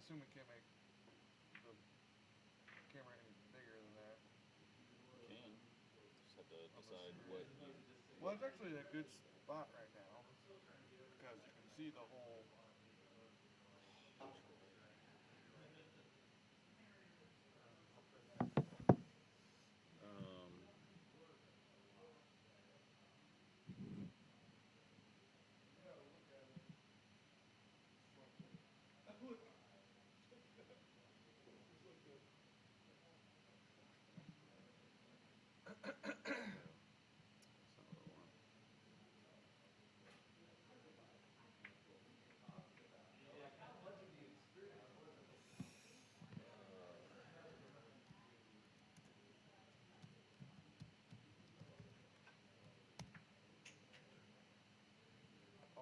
assume we can't make the camera any bigger than that. You can. Just have to decide what you... Well, it's actually a good spot right now because you can see the whole.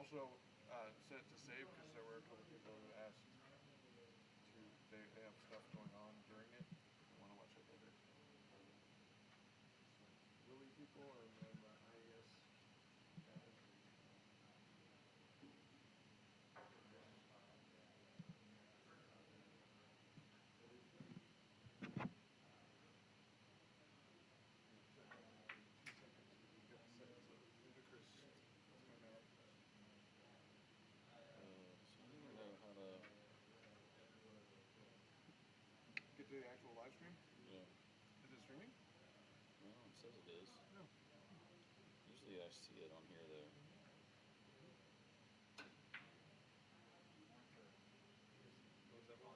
Also, set it to save because there were a couple people who asked to. They have stuff going on during it. They want to watch it later. Really, people or IES guys? Get to the actual live stream? Yeah. Is it streaming? Well, it says it is. No. Usually I see it on here though. What was that for?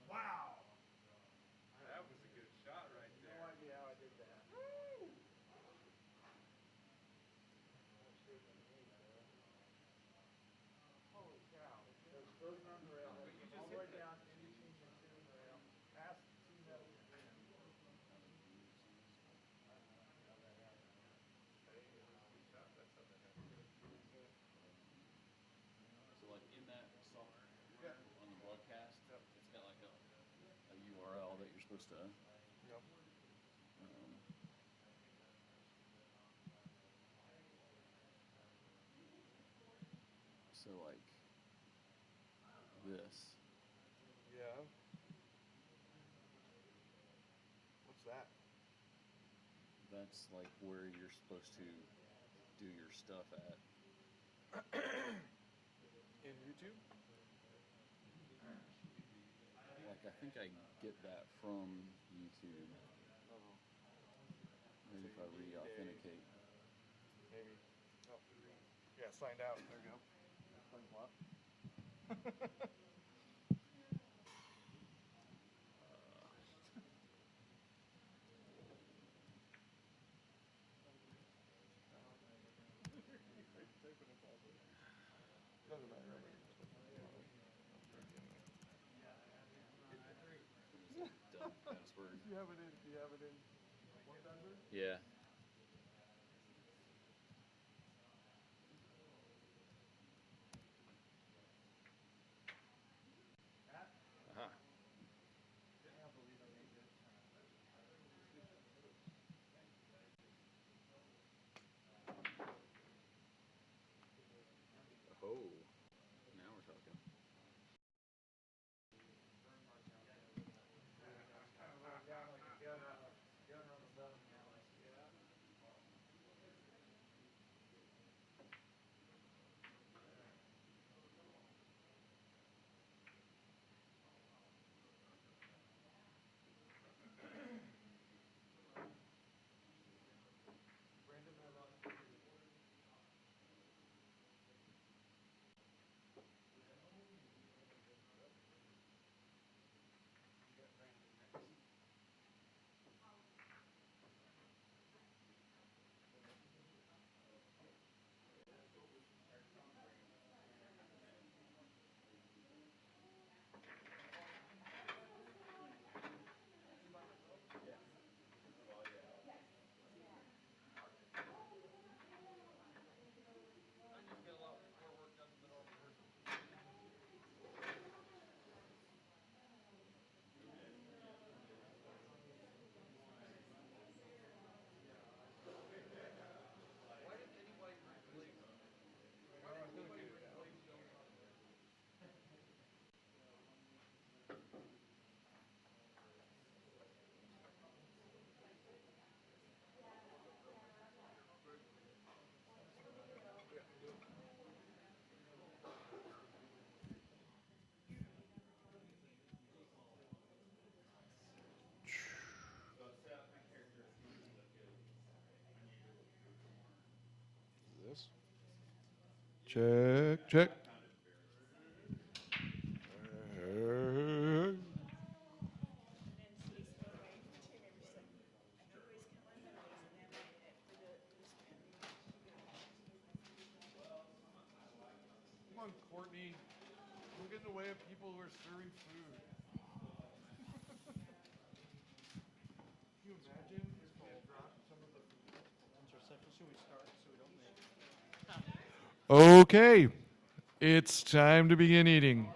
Wow! That was a good shot right there. No idea how I did that. Woo! Holy cow. Those runs rail all the way down in between the two rail, past the two metal green. So like in that song on the broadcast, it's got like a URL that you're supposed to. Yep. So like this. Yeah. What's that? That's like where you're supposed to do your stuff at. In YouTube? Like I think I get that from YouTube. Maybe if I re-authenticate. Maybe. Oh, yeah, signed out. There you go. Doesn't matter. Dumb password. Do you have it in one password? Yeah. Check, check. Come on, Courtney. Don't get in the way of people who are serving food. Can you imagine if they had dropped some of the food? Should we start so we don't make? Okay, it's time to begin eating.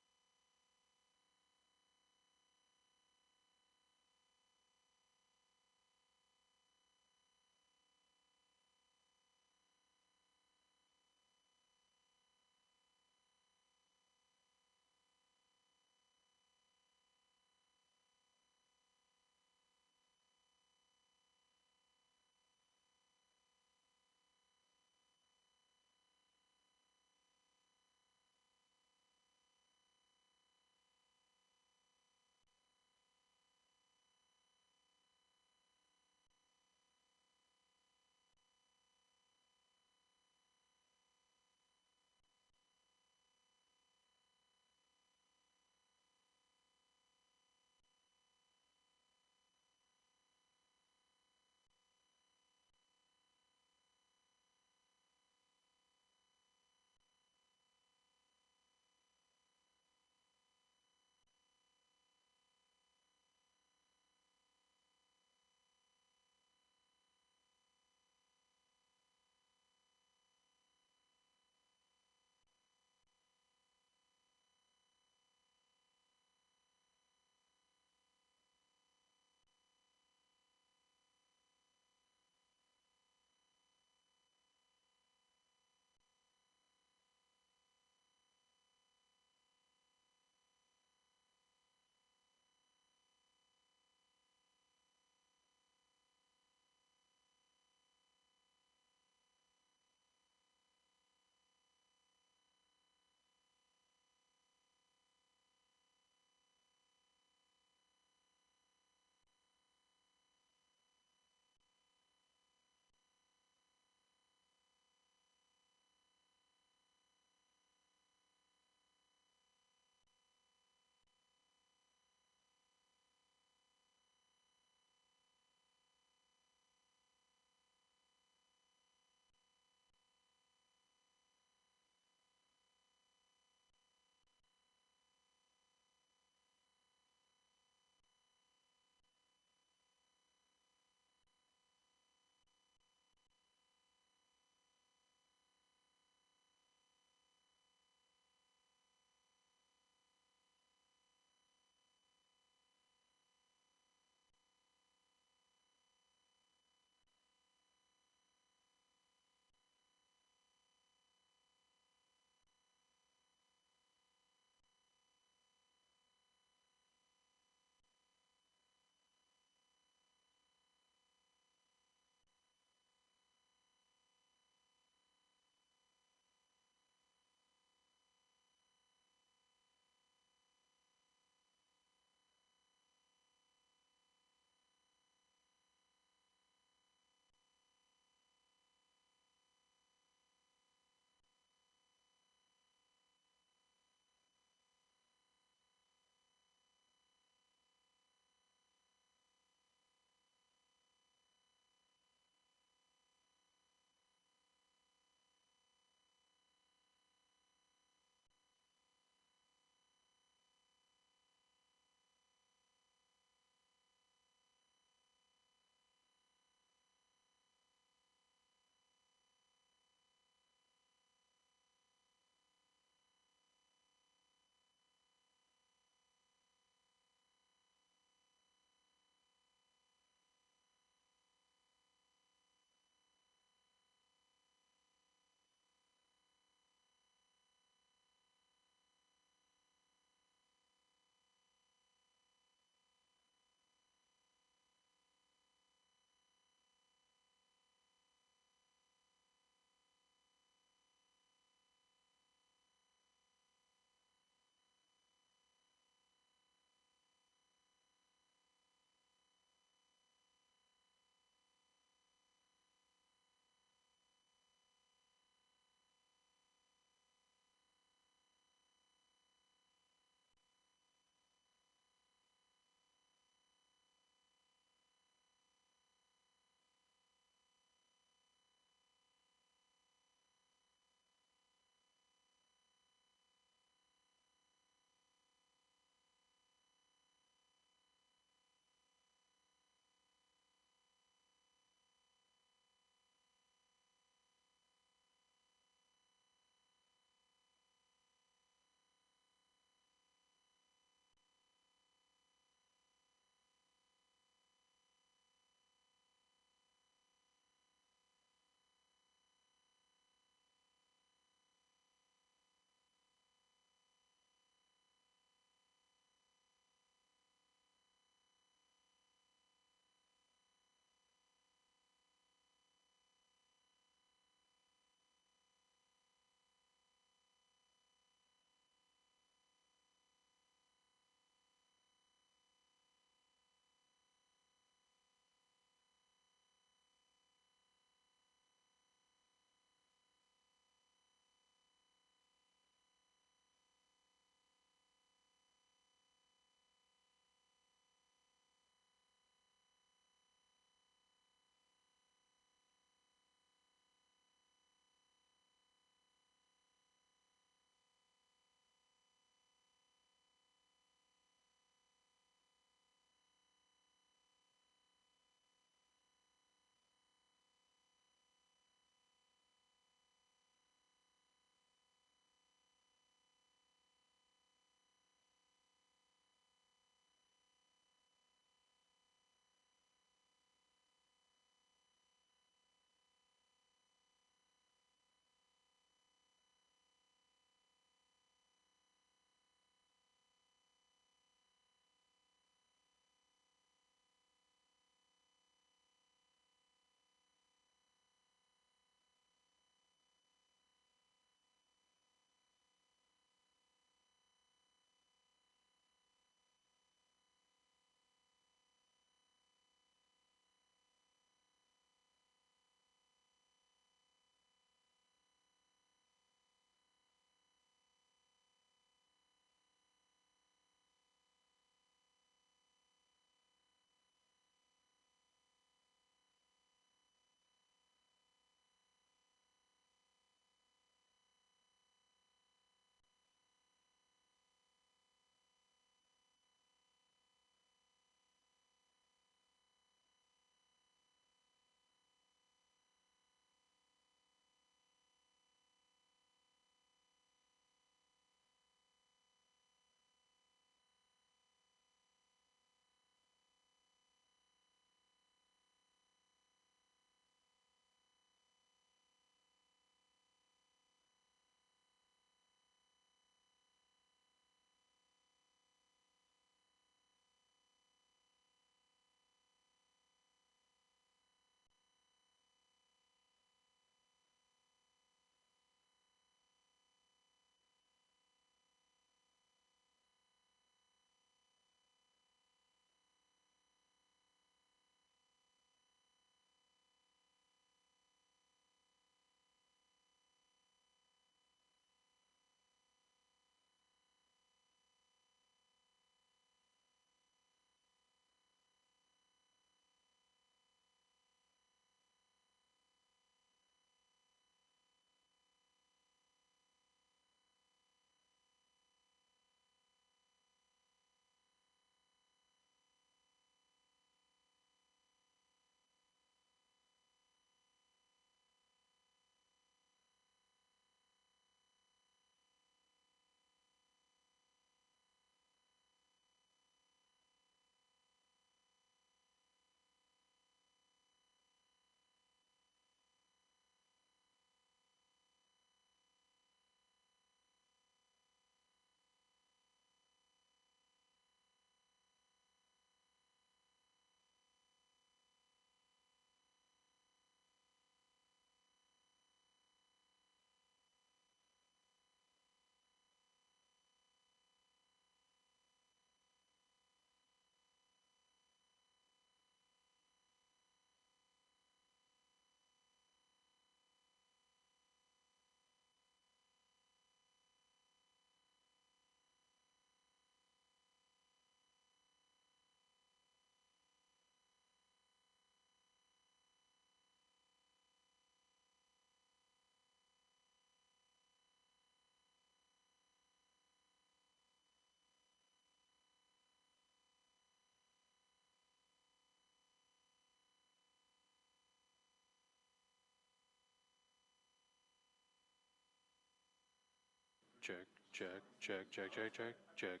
check, check, check, check, check, check, check.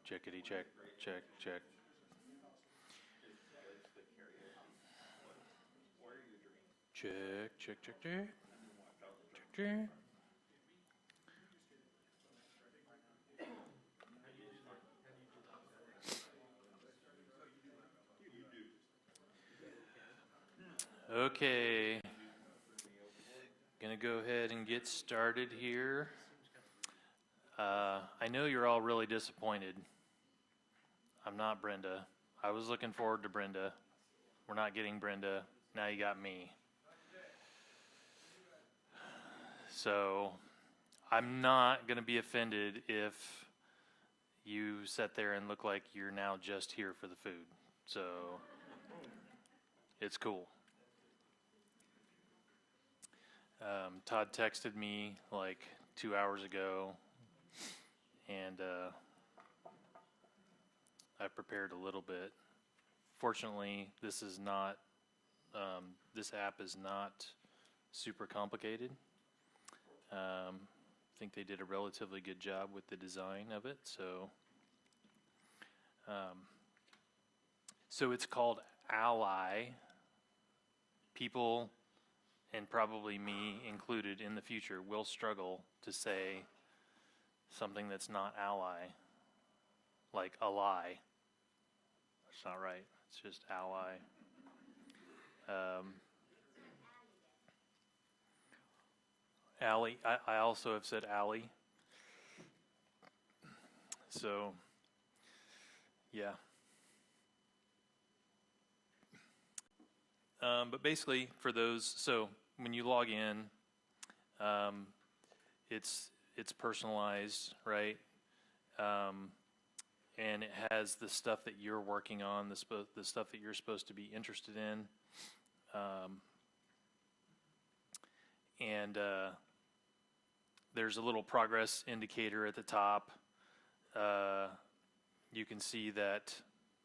Checkity check, check, check. Check, check, check, check. Check, check. Okay. Gonna go ahead and get started here. I know you're all really disappointed. I'm not Brenda. I was looking forward to Brenda. We're not getting Brenda. Now you got me. So I'm not going to be offended if you sit there and look like you're now just here for the food. So it's cool. Todd texted me like 2 hours ago, and I prepared a little bit. Fortunately, this is not, this app is not super complicated. I think they did a relatively good job with the design of it. So it's called Ally. People, and probably me included in the future, will struggle to say something that's not ally, like ally. That's not right. It's just ally. Allie. I also have said Allie. So, yeah. But basically, for those, so when you log in, it's personalized, right? And it has the stuff that you're working on, the stuff that you're supposed to be interested in. And there's a little progress indicator at the top. You can see that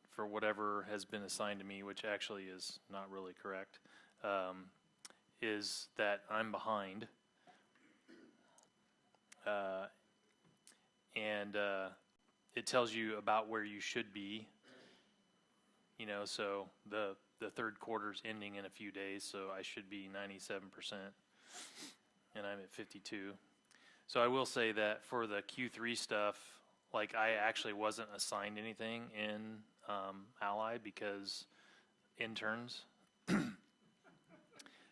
for whatever has been assigned to me, which actually is not really correct, is that I'm behind. And it tells you about where you should be. You know, so the third quarter's ending in a few days, so I should be 97%, and I'm at 52. So I will say that for the Q3 stuff, like I actually wasn't assigned anything in Ally because interns.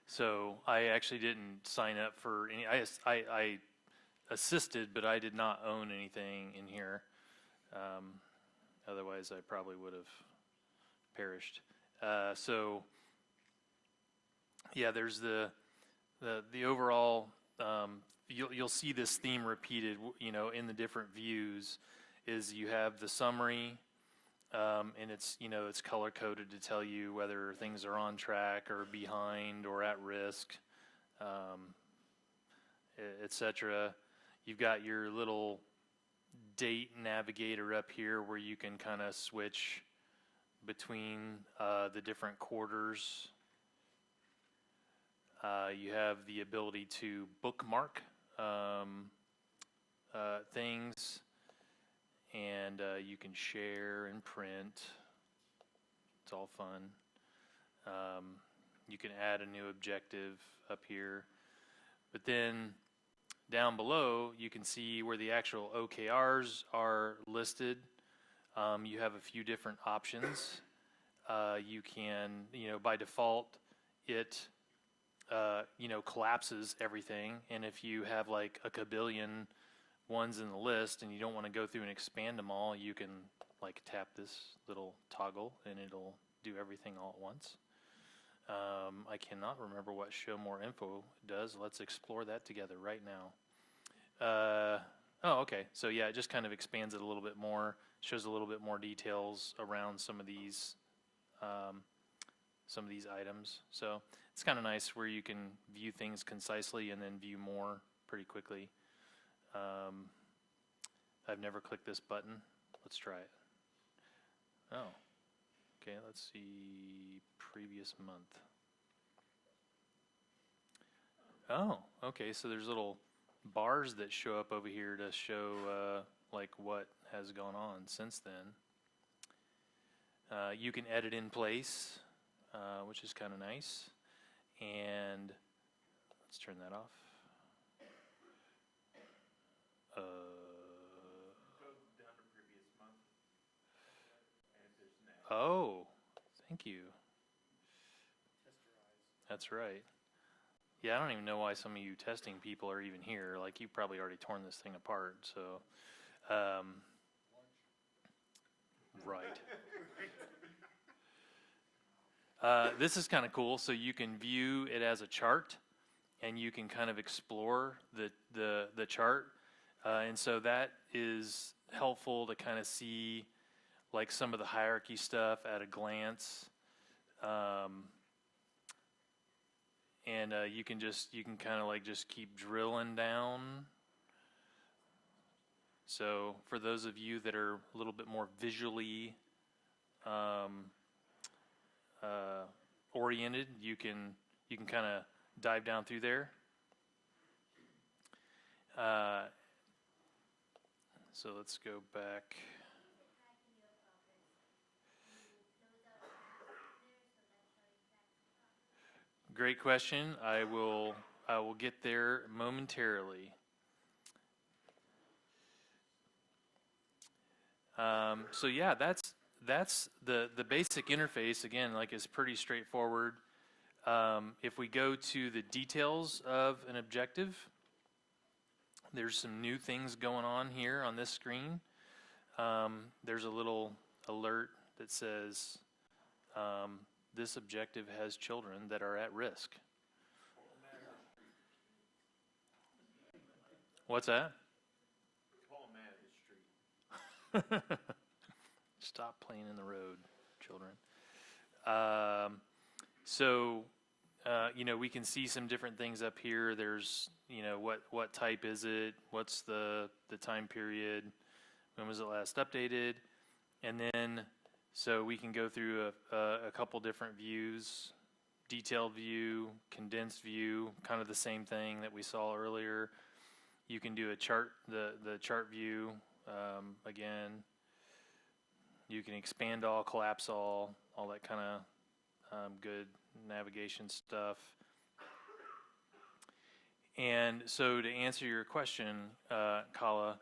So I actually didn't sign up for any. I assisted, but I did not own anything in here. Otherwise, I probably would have perished. So yeah, there's the overall. You'll see this theme repeated, you know, in the different views. Is you have the summary, and it's, you know, it's color coded to tell you whether things are on track or behind or at risk, etc. You've got your little date navigator up here where you can kind of switch between the different quarters. You have the ability to bookmark things, and you can share and print. It's all fun. You can add a new objective up here. But then down below, you can see where the actual OKRs are listed. You have a few different options. You can, you know, by default, it, you know, collapses everything. And if you have like a kabillion ones in the list and you don't want to go through and expand them all, you can like tap this little toggle and it'll do everything all at once. I cannot remember what show more info does. Let's explore that together right now. Oh, okay. So yeah, it just kind of expands it a little bit more, shows a little bit more details around some of these items. So it's kind of nice where you can view things concisely and then view more pretty quickly. I've never clicked this button. Let's try it. Oh, okay. Let's see previous month. Oh, okay. So there's little bars that show up over here to show like what has gone on since then. You can edit in place, which is kind of nice. And let's turn that off. Go down to previous month. And there's an ad. Oh, thank you. That's right. Yeah, I don't even know why some of you testing people are even here. Like, you've probably already torn this thing apart, so. Right. This is kind of cool. So you can view it as a chart, and you can kind of explore the chart. And so that is helpful to kind of see like some of the hierarchy stuff at a glance. And you can kind of like just keep drilling down. So for those of you that are a little bit more visually oriented, you can kind of dive down through there. So let's go back. Great question. I will get there momentarily. So yeah, that's the basic interface. Again, like, is pretty straightforward. If we go to the details of an objective, there's some new things going on here on this screen. There's a little alert that says this objective has children that are at risk. What's that? Call him at the street. Stop playing in the road, children. So, we can see some different things up here. There's, what type is it? What's the time period? When was it last updated? And then, so we can go through a couple different views. Detailed view, condensed view, kind of the same thing that we saw earlier. You can do a chart, the chart view, again. You can expand all, collapse all that kind of good navigation stuff. And so to answer your question, Kala,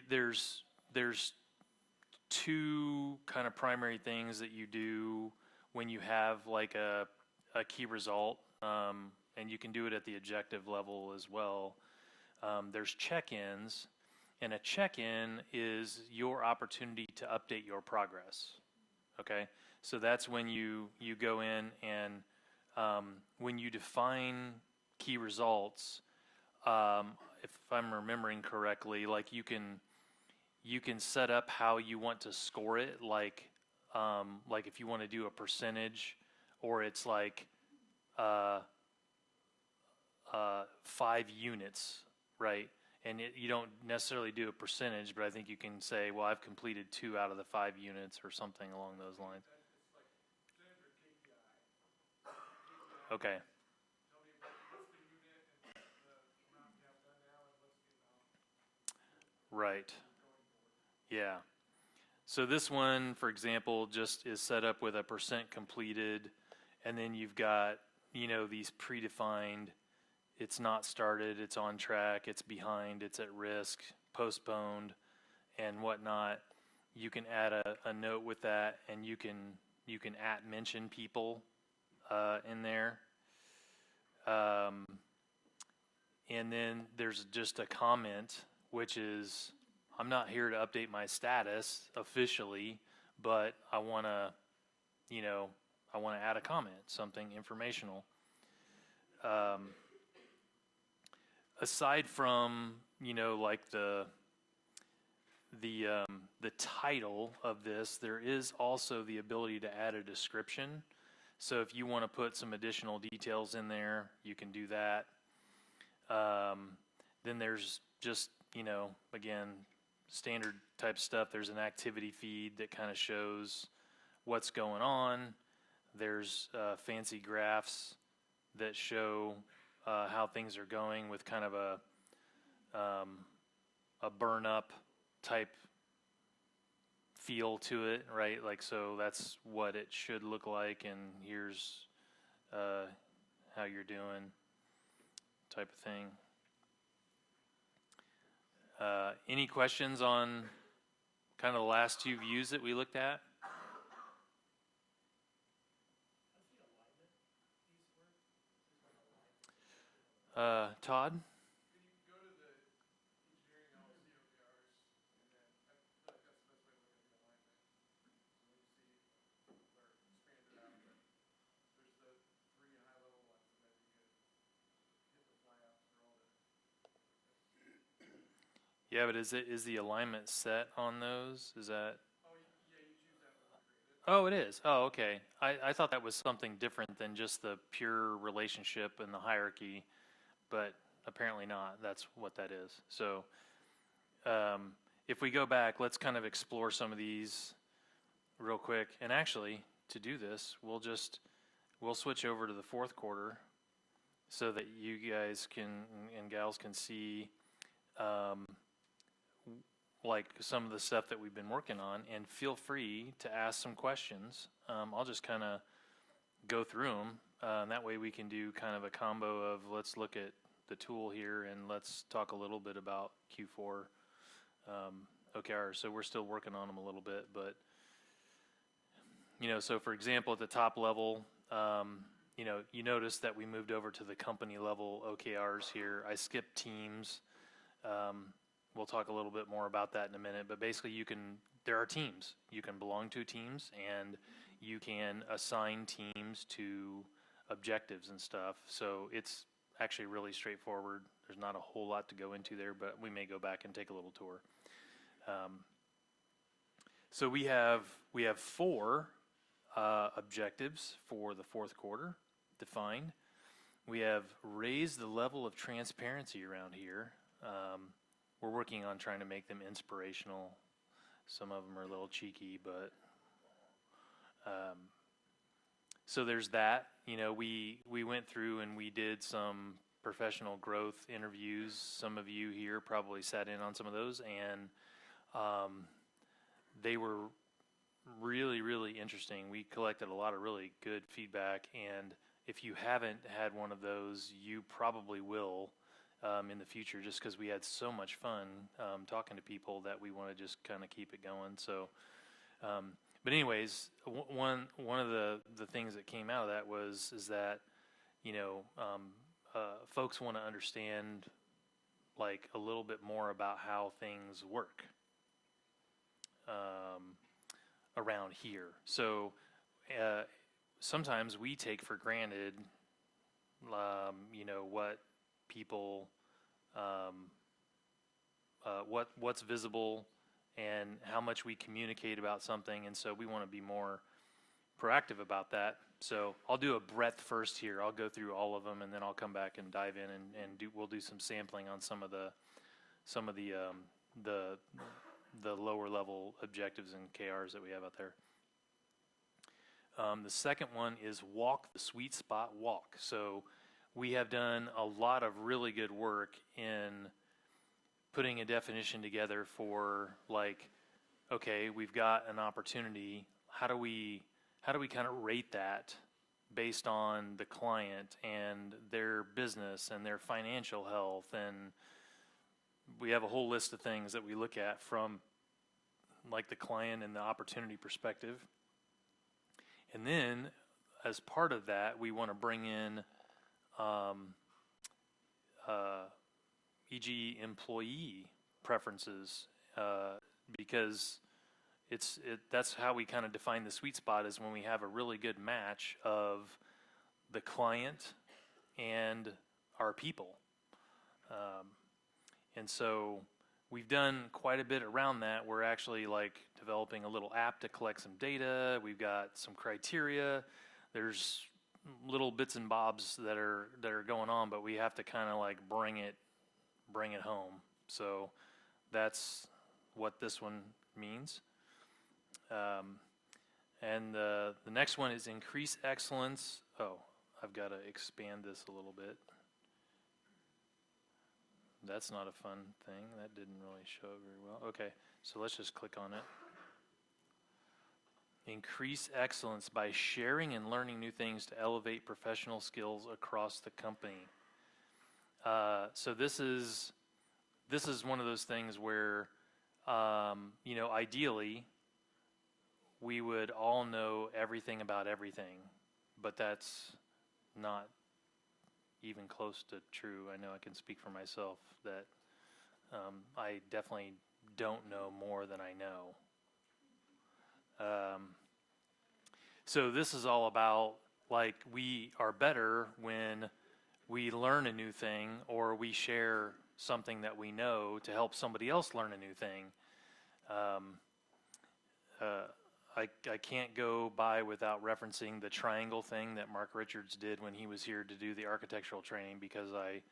there's two kind of primary things that you do when you have like a key result, and you can do it at the objective level as well. There's check-ins, and a check-in is your opportunity to update your progress. Okay, so that's when you go in and when you define key results, if I'm remembering correctly, like you can set up how you want to score it, like if you want to do a percentage, or it's like 5 units, right? And you don't necessarily do a percentage, but I think you can say, well, I've completed 2 out of the 5 units or something along those lines. Okay. Right. Yeah. So this one, for example, just is set up with a % completed, and then you've got, these predefined, it's not started, it's on track, it's behind, it's at risk, postponed, and whatnot. You can add a note with that, and you can mention people in there. And then there's just a comment, which is, I'm not here to update my status officially, but I want to add a comment, something informational. Aside from, like the title of this, there is also the ability to add a description. So if you want to put some additional details in there, you can do that. Then there's just, again, standard type stuff. There's an activity feed that kind of shows what's going on. There's fancy graphs that show how things are going with kind of a burn up type feel to it, right? Like, so that's what it should look like, and here's how you're doing, type of thing. Any questions on kind of the last two views that we looked at? Todd? Can you go to the engineering LLC OKRs, and then I feel like that's the best way to look at the alignment. So when you see, or expand it out, but there's the 3 high-level ones, and then you can hit the flyouts for all the. Yeah, but is the alignment set on those? Is that? Oh, yeah, you choose that when you create it. Oh, it is. Oh, okay. I thought that was something different than just the pure relationship and the hierarchy, but apparently not. That's what that is. So if we go back, let's kind of explore some of these real quick. And actually, to do this, we'll switch over to the fourth quarter so that you guys can and gals can see like some of the stuff that we've been working on, and feel free to ask some questions. I'll just kind of go through them. That way we can do kind of a combo of let's look at the tool here and let's talk a little bit about Q4 OKR. So we're still working on them a little bit, but so for example, at the top level, you notice that we moved over to the company level OKRs here. I skipped teams. We'll talk a little bit more about that in a minute, but basically there are teams. You can belong to teams, and you can assign teams to objectives and stuff. So it's actually really straightforward. There's not a whole lot to go into there, but we may go back and take a little tour. So we have 4 objectives for the fourth quarter defined. We have raised the level of transparency around here. We're working on trying to make them inspirational. Some of them are a little cheeky, but so there's that. We went through and we did some professional growth interviews. Some of you here probably sat in on some of those, and they were really, really interesting. We collected a lot of really good feedback, and if you haven't had one of those, you probably will in the future, just because we had so much fun talking to people that we want to just kind of keep it going. So, but anyways, one of the things that came out of that is that folks want to understand like a little bit more about how things work around here. So sometimes we take for granted what people what's visible and how much we communicate about something, and so we want to be more proactive about that. So I'll do a breadth first here. I'll go through all of them, and then I'll come back and dive in and we'll do some sampling on some of the lower level objectives and KRs that we have out there. The second one is walk the sweet spot walk. So we have done a lot of really good work in putting a definition together for like, okay, we've got an opportunity. How do we kind of rate that based on the client and their business and their financial health? And we have a whole list of things that we look at from like the client and the opportunity perspective. And then as part of that, we want to bring in e.g. employee preferences because that's how we kind of define the sweet spot, is when we have a really good match of the client and our people. And so we've done quite a bit around that. We're actually like developing a little app to collect some data. We've got some criteria. There's little bits and bobs that are going on, but we have to kind of like bring it home. So that's what this one means. And the next one is increase excellence. Oh, I've got to expand this a little bit. That's not a fun thing. That didn't really show very well. Okay, so let's just click on it. Increase excellence by sharing and learning new things to elevate professional skills across the company. So this is one of those things where, ideally, we would all know everything about everything, but that's not even close to true. I know I can speak for myself that I definitely don't know more than I know. So this is all about, like, we are better when we learn a new thing or we share something that we know to help somebody else learn a new thing. I can't go by without referencing the triangle thing that Mark Richards did when he was here to do the architectural training, because I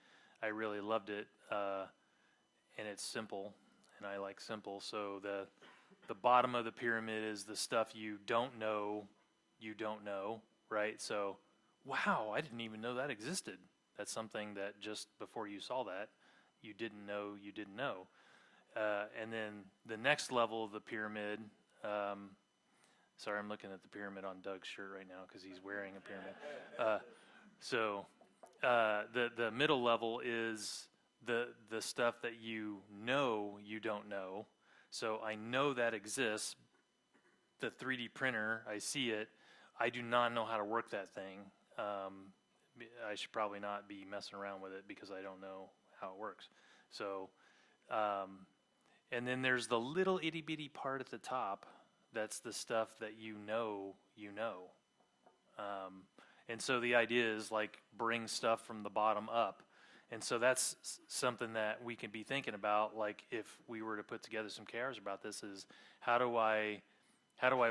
really loved it, and it's simple, and I like simple. So the bottom of the pyramid is the stuff you don't know, right? So, wow, I didn't even know that existed. That's something that just before you saw that, you didn't know. And then the next level of the pyramid, sorry, I'm looking at the pyramid on Doug's shirt right now because he's wearing a pyramid. The middle level is the stuff that you don't know. So I know that exists. The 3D printer, I see it. I do not know how to work that thing. I should probably not be messing around with it because I don't know how it works. So, and then there's the little itty bitty part at the top. That's the stuff that you know. And so the idea is, like, bring stuff from the bottom up. And so that's something that we can be thinking about, like, if we were to put together some KRs about this, is how do I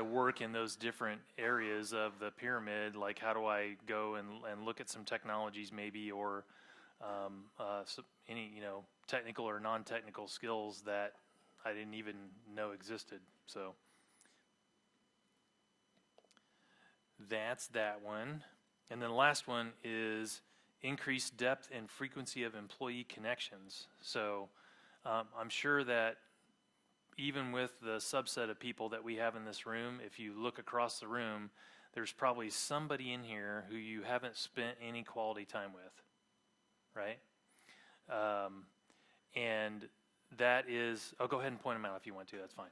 work in those different areas of the pyramid? Like, how do I go and look at some technologies maybe, or any, technical or non-technical skills that I didn't even know existed. So that's that one. And then the last one is increase depth and frequency of employee connections. So I'm sure that even with the subset of people that we have in this room, if you look across the room, there's probably somebody in here who you haven't spent any quality time with, right? And that is, go ahead and point them out if you want to, that's fine.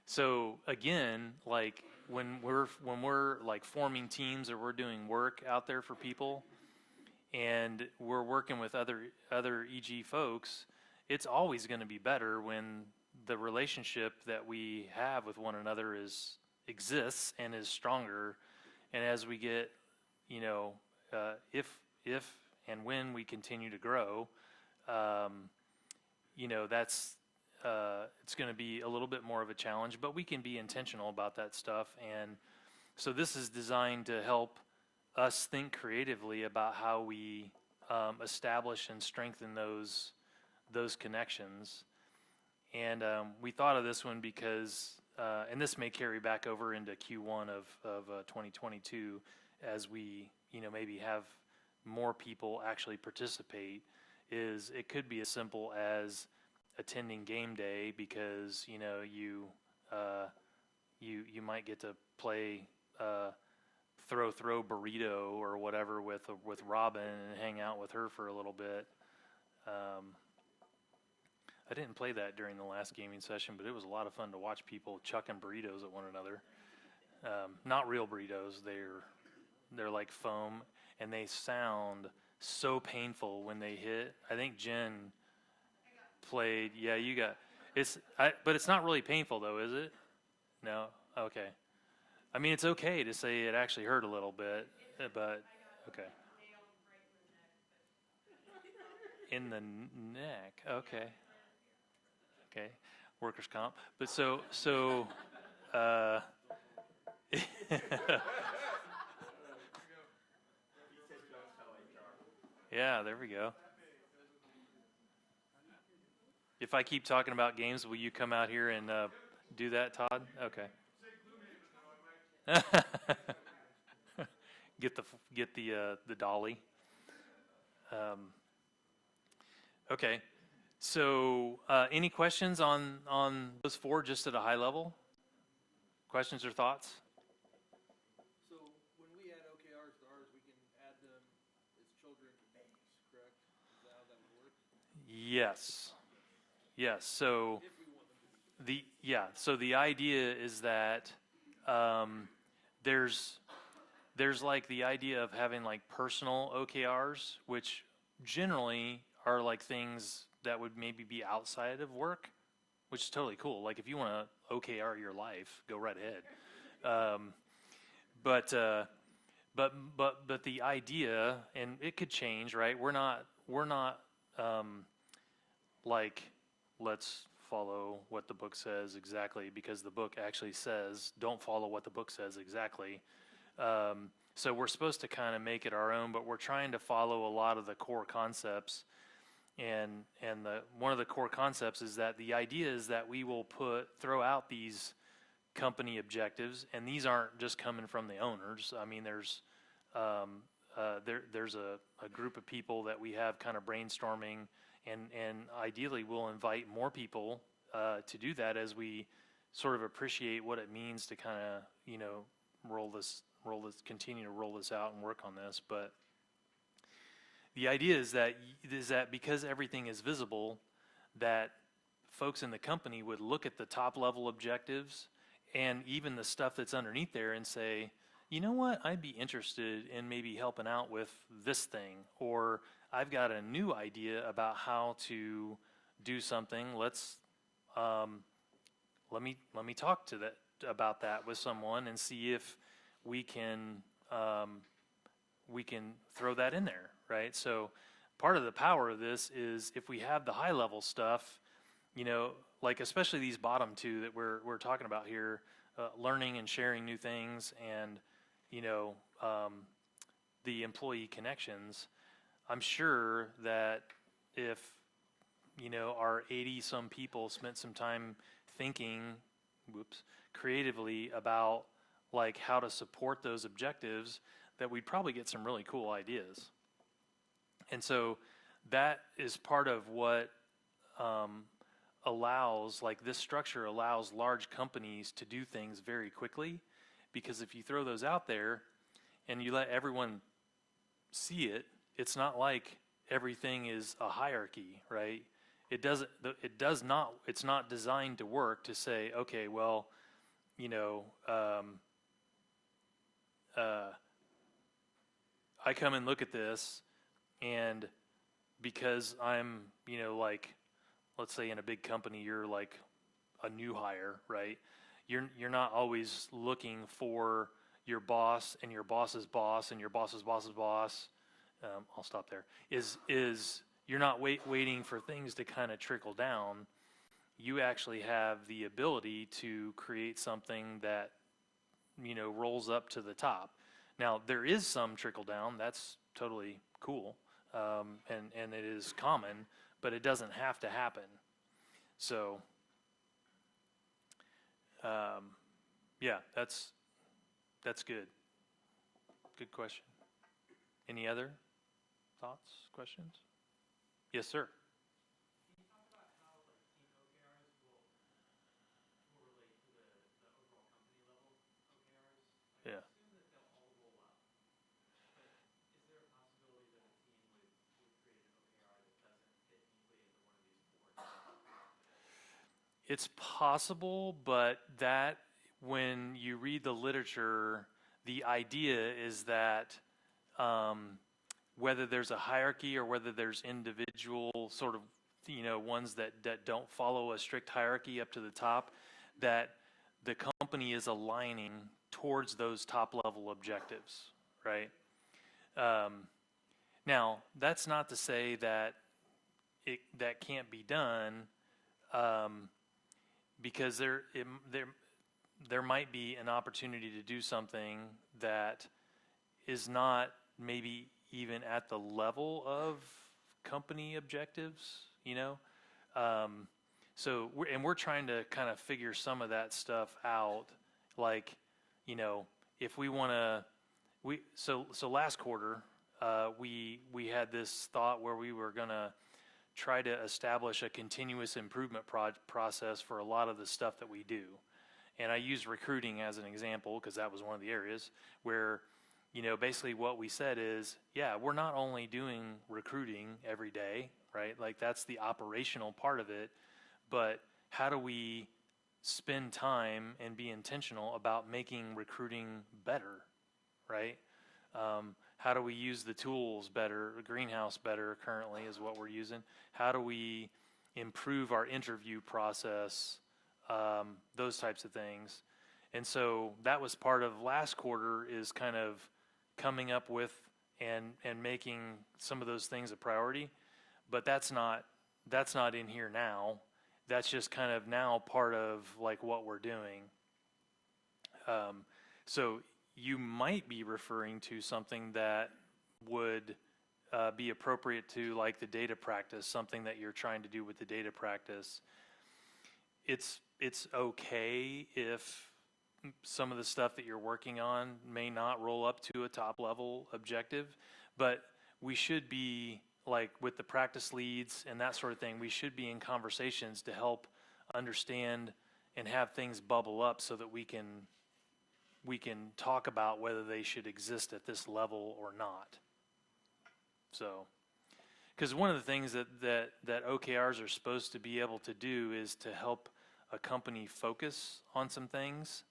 So again, like, when we're like forming teams or we're doing work out there for people, and we're working with other EG folks, it's always going to be better when the relationship that we have with one another exists and is stronger. And as we get, if and when we continue to grow, that's it's going to be a little bit more of a challenge, but we can be intentional about that stuff. And so this is designed to help us think creatively about how we establish and strengthen those connections. And we thought of this one because, and this may carry back over into Q1 of 2022, as we maybe have more people actually participate, is it could be as simple as attending game day, because you might get to play throw burrito or whatever with Robin and hang out with her for a little bit. I didn't play that during the last gaming session, but it was a lot of fun to watch people chucking burritos at one another. Not real burritos, they're like foam, and they sound so painful when they hit. I think Jen played. Yeah, you got but it's not really painful though, is it? No. Okay. I mean, it's okay to say it actually hurt a little bit, but okay. In the neck. Okay. Okay. Workers' comp. But so. Yeah, there we go. If I keep talking about games, will you come out here and do that, Todd? Okay. Get the dolly. Okay. So, any questions on those four, just at a high level? Questions or thoughts? So when we add OKRs to ours, we can add them as children's names, correct? Is that how that would work? Yes. Yes. So If we want them to be. so the idea is that there's like the idea of having like personal OKRs, which generally are like things that would maybe be outside of work, which is totally cool. Like if you want to OKR your life, go right ahead. But the idea, and it could change, right? We're not like, let's follow what the book says exactly, because the book actually says don't follow what the book says exactly. So we're supposed to kind of make it our own, but we're trying to follow a lot of the core concepts. And one of the core concepts is that the idea is that we will throw out these company objectives, and these aren't just coming from the owners. I mean, there's a group of people that we have kind of brainstorming, and ideally we'll invite more people to do that as we sort of appreciate what it means to kind of continue to roll this out and work on this. But the idea is that because everything is visible, that folks in the company would look at the top level objectives and even the stuff that's underneath there and say, you know what, I'd be interested in maybe helping out with this thing, or I've got a new idea about how to do something. Let me talk about that with someone and see if we can throw that in there, right? So part of the power of this is if we have the high level stuff, like especially these bottom two that we're talking about here, learning and sharing new things, and the employee connections. I'm sure that if our 80 some people spent some time thinking creatively about like how to support those objectives, that we'd probably get some really cool ideas. And so that is part of what allows, like this structure allows large companies to do things very quickly, because if you throw those out there and you let everyone see it, it's not like everything is a hierarchy, right? It's not designed to work to say, okay, well, I come and look at this, and because I'm, like, let's say in a big company, you're like a new hire, right? You're not always looking for your boss and your boss's boss and your boss's boss's boss. I'll stop there. Is you're not waiting for things to kind of trickle down. You actually have the ability to create something that rolls up to the top. Now there is some trickle down. That's totally cool, and it is common, but it doesn't have to happen. So, yeah, that's good. Good question. Any other thoughts, questions? Yes, sir. Can you talk about how like team OKRs will relate to the overall company level OKRs? Like, Yeah. I assume that they'll all roll up, but is there a possibility that a team would create an OKR that doesn't fit neatly into one of these four? It's possible, but that when you read the literature, the idea is that whether there's a hierarchy or whether there's individual sort of ones that don't follow a strict hierarchy up to the top, that the company is aligning towards those top level objectives, right? Now that's not to say that that can't be done, because there might be an opportunity to do something that is not maybe even at the level of company objectives, So we're trying to kind of figure some of that stuff out, like, if we want to, so last quarter, we had this thought where we were going to try to establish a continuous improvement process for a lot of the stuff that we do. And I use recruiting as an example because that was one of the areas where, basically what we said is, yeah, we're not only doing recruiting every day, right? Like that's the operational part of it, but how do we spend time and be intentional about making recruiting better, right? How do we use the tools better? Greenhouse better currently is what we're using. How do we improve our interview process? Those types of things. And so that was part of last quarter, is kind of coming up with and making some of those things a priority. But that's not in here now. That's just kind of now part of like what we're doing. So you might be referring to something that would be appropriate to like the data practice, something that you're trying to do with the data practice. It's okay if some of the stuff that you're working on may not roll up to a top level objective, but we should be, like with the practice leads and that sort of thing, we should be in conversations to help understand and have things bubble up so that we can talk about whether they should exist at this level or not. So, because one of the things that OKRs are supposed to be able to do is to help a company focus on some things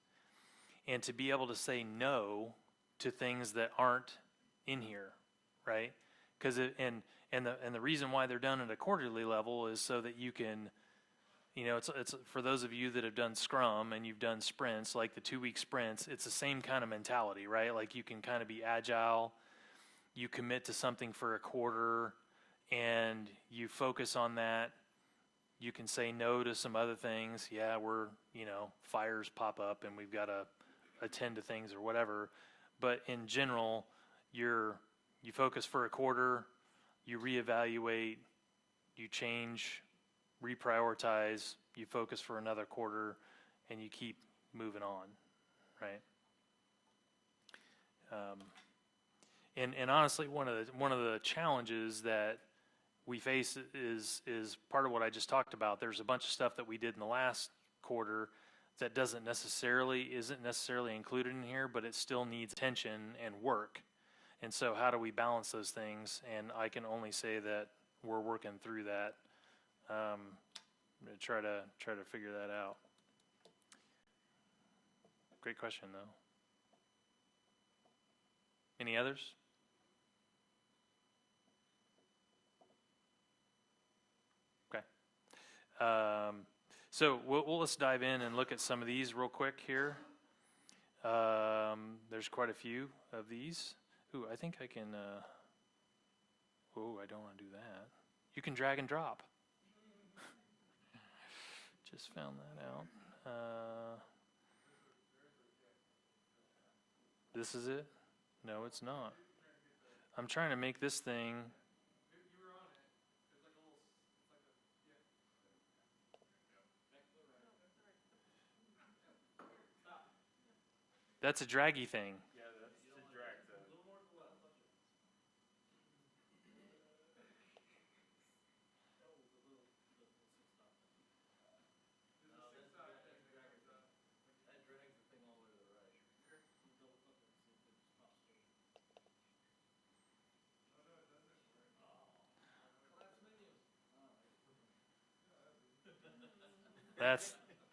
and to be able to say no to things that aren't in here, right? Because and the reason why they're done at a quarterly level is so that you can, it's for those of you that have done Scrum and you've done sprints, like the 2-week sprints, it's the same kind of mentality, right? Like you can kind of be agile, you commit to something for a quarter, and you focus on that. You can say no to some other things. Yeah, fires pop up and we've got to attend to things or whatever. But in general, you focus for a quarter, you reevaluate, you change, reprioritize, you focus for another quarter, and you keep moving on, right? And honestly, one of the challenges that we face is part of what I just talked about. There's a bunch of stuff that we did in the last quarter that isn't necessarily included in here, but it still needs attention and work. And so how do we balance those things? And I can only say that we're working through that. To try to figure that out. Great question, though. Any others? Okay. So let's dive in and look at some of these real quick here. There's quite a few of these. Ooh, I think I can. I don't want to do that. You can drag and drop. Just found that out. This is it? No, it's not. I'm trying to make this thing. You were on it. It's like a little, That's a draggy thing. Yeah, that's the drag thing.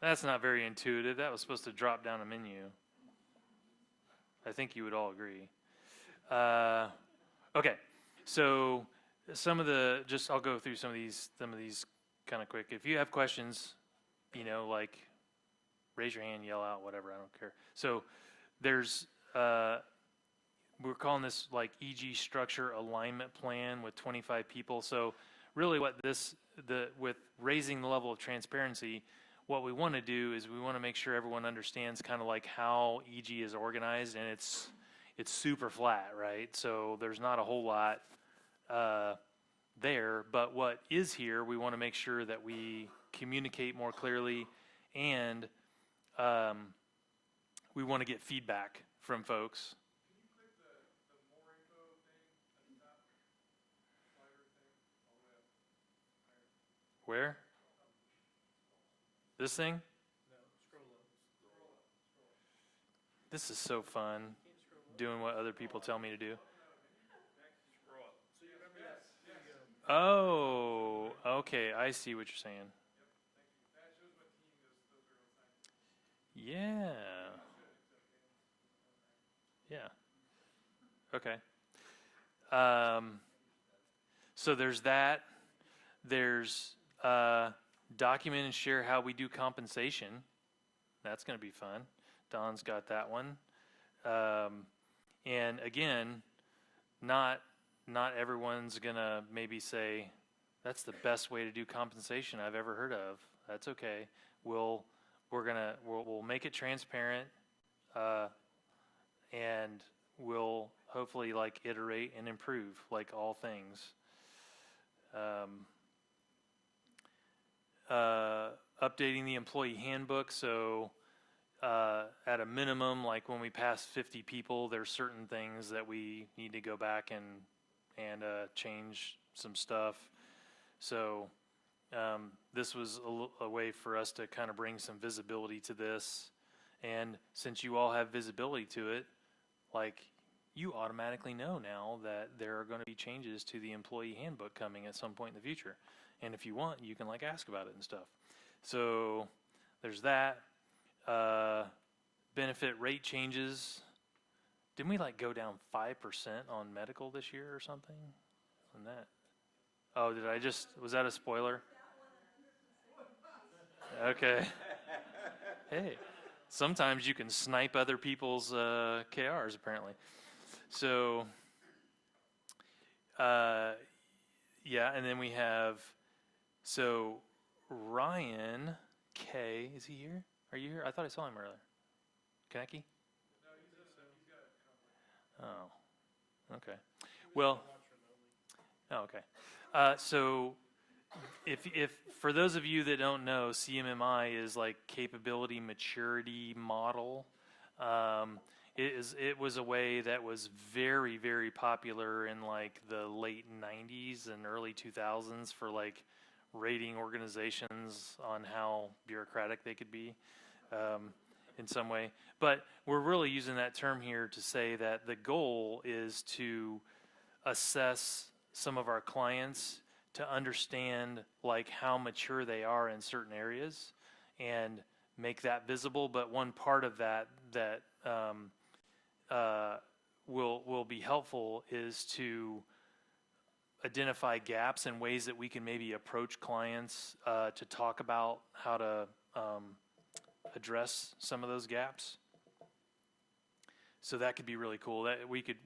That's not very intuitive. That was supposed to drop down a menu. I think you would all agree. Okay, so I'll go through some of these kind of quick. If you have questions, like raise your hand, yell out, whatever. I don't care. So there's we're calling this like EG structure alignment plan with 25 people. So really, what with raising the level of transparency, what we want to do is we want to make sure everyone understands kind of like how EG is organized, and it's super flat, right? So there's not a whole lot there, but what is here, we want to make sure that we communicate more clearly, and we want to get feedback from folks. Can you click the more info thing? Where? This thing? No, scroll up. This is so fun, doing what other people tell me to do. Scroll up. So you remember that? There you go. Oh, okay, I see what you're saying. That shows what team those are assigned to. Yeah, yeah, okay. So there's that. There's document and share how we do compensation. That's going to be fun. Don's got that one. And again, not everyone's going to maybe say, that's the best way to do compensation I've ever heard of. That's okay. We'll make it transparent, and we'll hopefully like iterate and improve like all things. Updating the employee handbook. So at a minimum, like when we pass 50 people, there's certain things that we need to go back and change some stuff. So this was a way for us to kind of bring some visibility to this. And since you all have visibility to it, like you automatically know now that there are going to be changes to the employee handbook coming at some point in the future. And if you want, you can like ask about it and stuff. So there's that. Benefit rate changes. Didn't we like go down 5% on medical this year or something? On that. Oh, was that a spoiler? Okay. Hey, sometimes you can snipe other people's KRs apparently. So, yeah, and then we have, so Ryan K, is he here? Are you here? I thought I saw him earlier. Kaneki? No, he's got a conflict. Oh, okay. Well, oh, okay. So if for those of you that don't know, CMMI is like capability maturity model. It was a way that was very, very popular in like the late 90s and early 2000s for like rating organizations on how bureaucratic they could be in some way. But we're really using that term here to say that the goal is to assess some of our clients to understand like how mature they are in certain areas and make that visible. But one part of that will be helpful is to identify gaps and ways that we can maybe approach clients to talk about how to address some of those gaps. So that could be really cool. That we could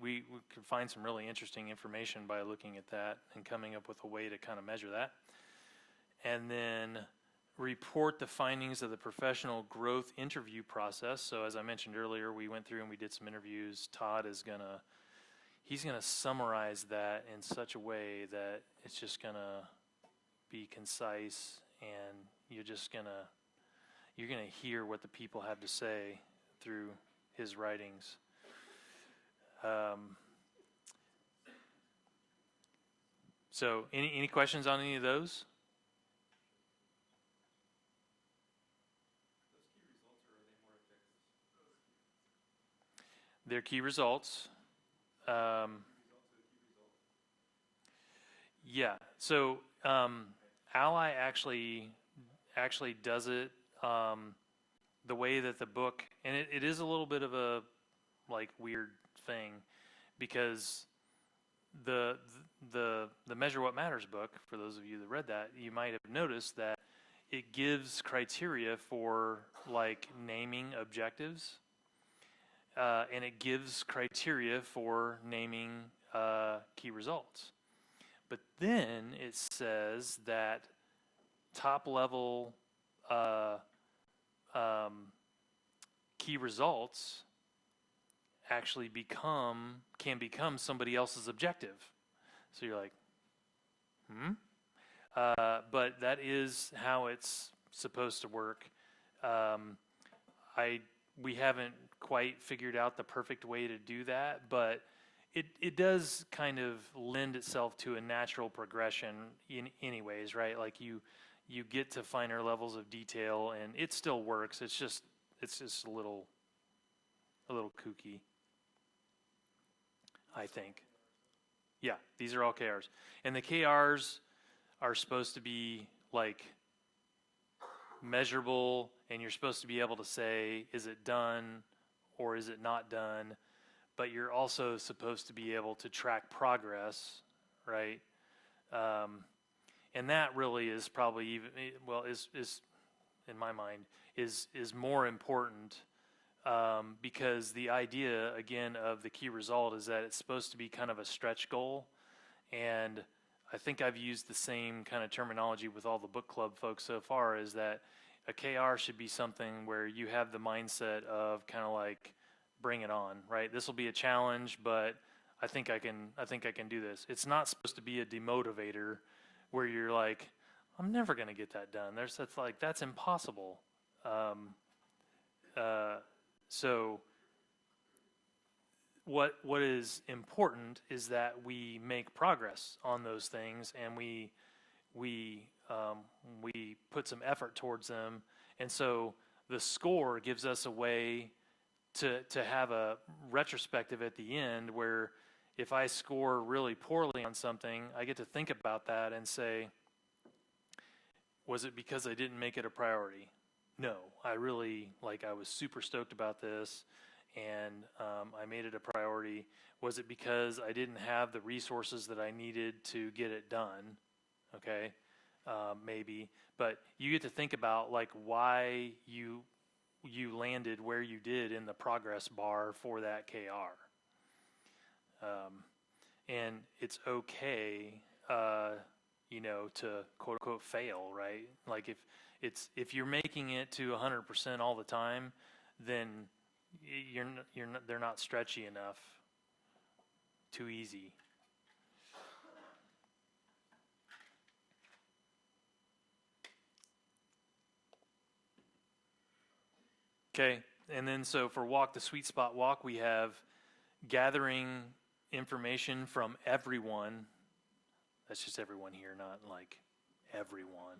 find some really interesting information by looking at that and coming up with a way to kind of measure that. And then report the findings of the professional growth interview process. So as I mentioned earlier, we went through and we did some interviews. Todd is he's gonna summarize that in such a way that it's just gonna be concise, and you're gonna hear what the people have to say through his writings. So any questions on any of those? They're key results. Yeah. So Ally actually does it the way that the book, and it is a little bit of a like weird thing, because the Measure What Matters book, for those of you that read that, you might have noticed that it gives criteria for like naming objectives, and it gives criteria for naming key results. But then it says that top level key results actually can become somebody else's objective. So you're like, but that is how it's supposed to work. We haven't quite figured out the perfect way to do that, but it does kind of lend itself to a natural progression in anyways, right? Like you you get to finer levels of detail, and it still works. It's just a little kooky, I think. Yeah, these are all KRs. And the KRs are supposed to be like measurable, and you're supposed to be able to say, is it done or is it not done? But you're also supposed to be able to track progress, right? And that really is probably even, well, is in my mind, is more important, because the idea, again, of the key result is that it's supposed to be kind of a stretch goal. And I think I've used the same kind of terminology with all the book club folks so far, is that a KR should be something where you have the mindset of kind of like, bring it on, right? This will be a challenge, but I think I can do this. It's not supposed to be a demotivator where you're like, I'm never going to get that done. That's impossible. So what is important is that we make progress on those things, and we put some effort towards them. And so the score gives us a way to have a retrospective at the end, where if I score really poorly on something, I get to think about that and say, was it because I didn't make it a priority? No, I was super stoked about this, and I made it a priority. Was it because I didn't have the resources that I needed to get it done? Okay, maybe. But you get to think about like why you landed where you did in the progress bar for that KR. And it's okay, to quote unquote fail, right? Like if you're making it to 100% all the time, then they're not stretchy enough. Too easy. Okay, and then so for walk the sweet spot walk, we have gathering information from everyone. That's just everyone here, not like everyone.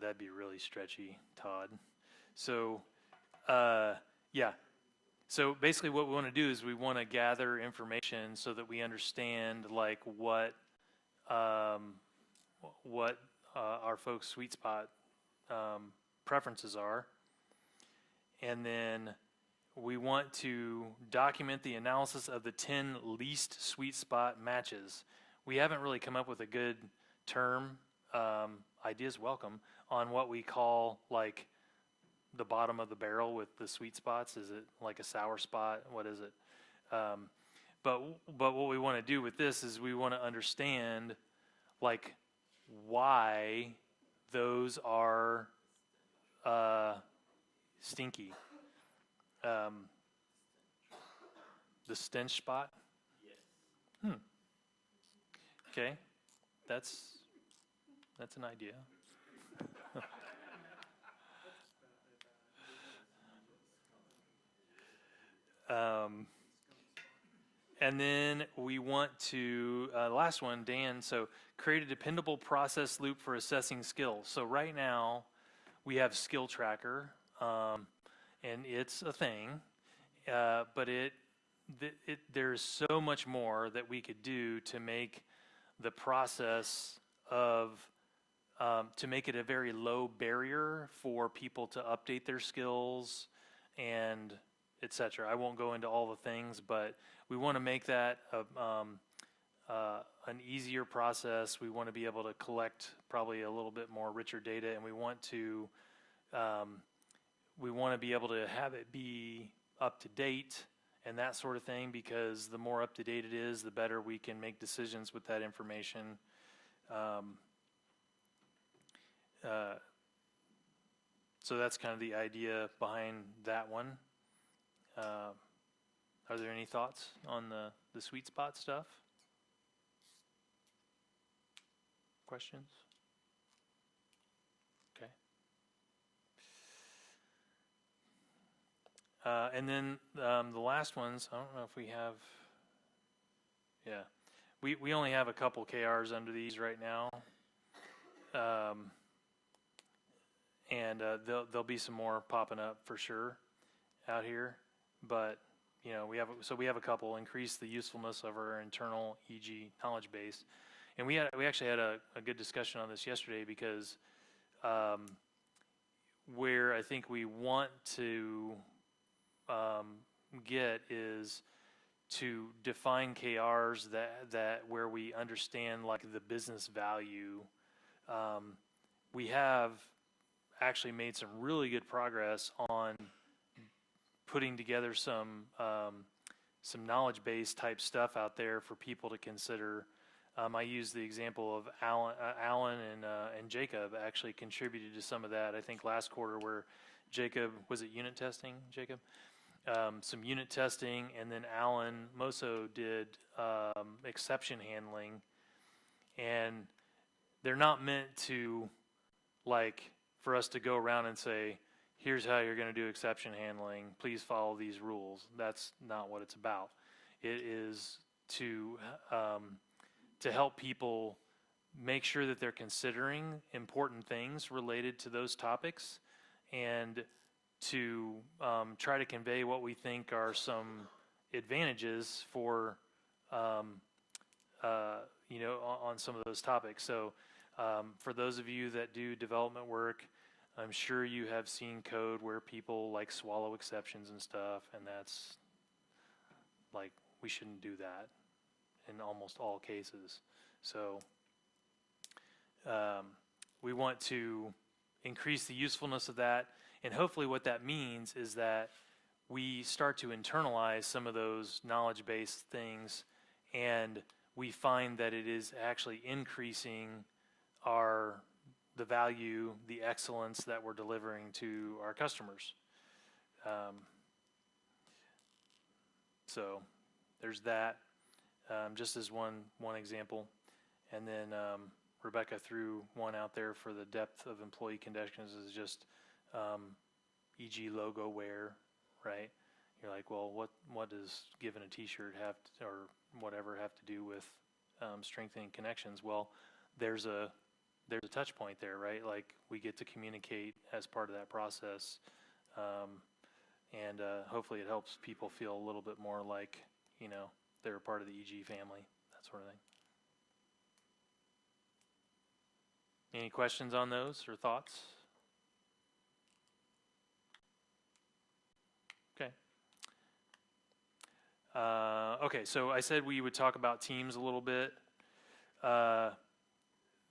That'd be really stretchy, Todd. So, yeah. So basically what we want to do is we want to gather information so that we understand like what our folks' sweet spot preferences are. And then we want to document the analysis of the 10 least sweet spot matches. We haven't really come up with a good term, ideas welcome, on what we call like the bottom of the barrel with the sweet spots. Is it like a sour spot? What is it? But what we want to do with this is we want to understand like why those are stinky. The stench spot? Yes. Okay. That's an idea. And then we want to, last one, Dan, so create a dependable process loop for assessing skills. So right now, we have Skill Tracker, and it's a thing, but there's so much more that we could do to make the process to make it a very low barrier for people to update their skills and etc. I won't go into all the things, but we want to make that an easier process. We want to be able to collect probably a little bit more richer data, and we want to be able to have it be up to date and that sort of thing, because the more up to date it is, the better we can make decisions with that information. So that's kind of the idea behind that one. Are there any thoughts on the sweet spot stuff? Questions? Okay. And then the last ones, I don't know if we have, yeah. We only have a couple KRs under these right now. and there'll be some more popping up for sure out here. But we have a couple. Increase the usefulness of our internal EG knowledge base, and we actually had a good discussion on this yesterday because where I think we want to get is to define KRs that where we understand like the business value. We have actually made some really good progress on putting together some knowledge base type stuff out there for people to consider. I use the example of Alan and Jacob actually contributed to some of that. I think last quarter where Jacob, was it unit testing, Jacob? Some unit testing, and then Alan Moso did exception handling. And they're not meant to, like, for us to go around and say, here's how you're going to do exception handling. Please follow these rules. That's not what it's about. It is to help people make sure that they're considering important things related to those topics, and to try to convey what we think are some advantages for on some of those topics. So for those of you that do development work, I'm sure you have seen code where people like swallow exceptions and stuff, and that's like, we shouldn't do that in almost all cases. So we want to increase the usefulness of that, and hopefully what that means is that we start to internalize some of those knowledge-based things, and we find that it is actually increasing the value, the excellence that we're delivering to our customers. So there's that, just as one example. And then Rebecca threw one out there for the depth of employee conditions is just EG logo wear, right? You're like, well, what does giving a t-shirt have to, or whatever, have to do with strengthening connections? Well, there's a touch point there, right? Like, we get to communicate as part of that process, and hopefully it helps people feel a little bit more like, they're a part of the EG family, that sort of thing. Any questions on those or thoughts? Okay. Okay, so I said we would talk about teams a little bit.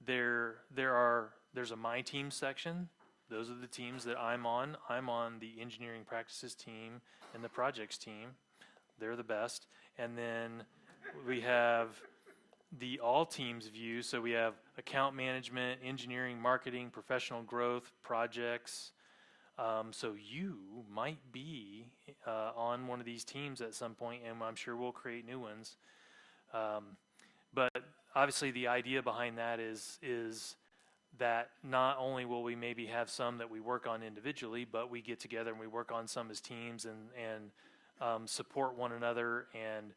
There's a My Team section. Those are the teams that I'm on. I'm on the engineering practices team and the projects team. They're the best. And then we have the all teams view. So we have account management, engineering, marketing, professional growth, projects. So you might be on one of these teams at some point, and I'm sure we'll create new ones. But obviously the idea behind that is that not only will we maybe have some that we work on individually, but we get together and we work on some as teams and support one another, and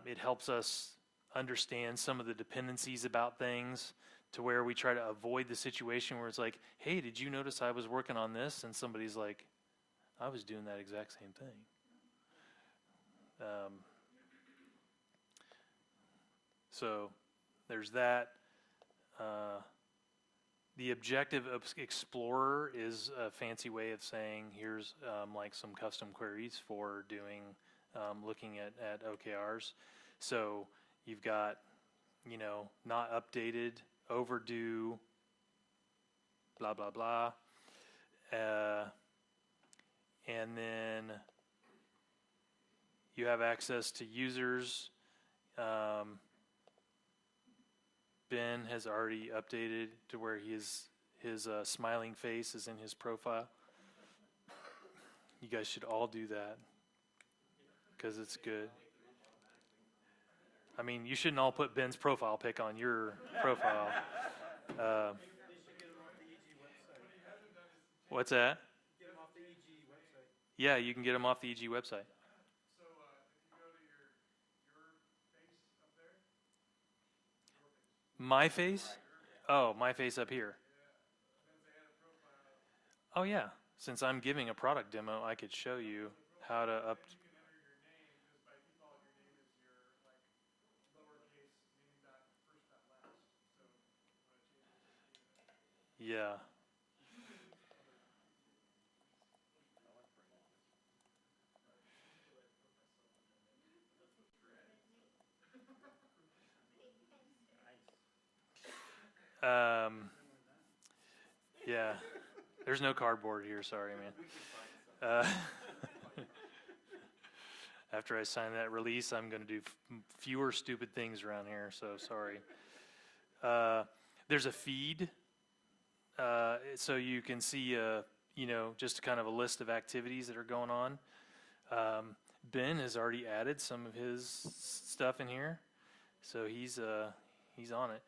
it helps us understand some of the dependencies about things, to where we try to avoid the situation where it's like, hey, did you notice I was working on this? And somebody's like, I was doing that exact same thing. So there's that. The objective explorer is a fancy way of saying here's like some custom queries for doing looking at OKRs. So you've got, not updated, overdue, blah blah blah, and then you have access to users. Ben has already updated to where his smiling face is in his profile. You guys should all do that because it's good. I mean, you shouldn't all put Ben's profile pic on your profile. What's that? Get them off the EG website. Yeah, you can get them off the EG website. So if you go to your face up there, your face. My face? Oh, my face up here. Oh yeah, since I'm giving a product demo, I could show you how to up. You can enter your name, because by default, your name is your, like, lowercase name dot first dot last. So, you want to change it to Yeah. Yeah. There's no cardboard here. Sorry, man. After I sign that release, I'm going to do fewer stupid things around here. So sorry. There's a feed, so you can see, just kind of a list of activities that are going on. Ben has already added some of his stuff in here, so he's on it.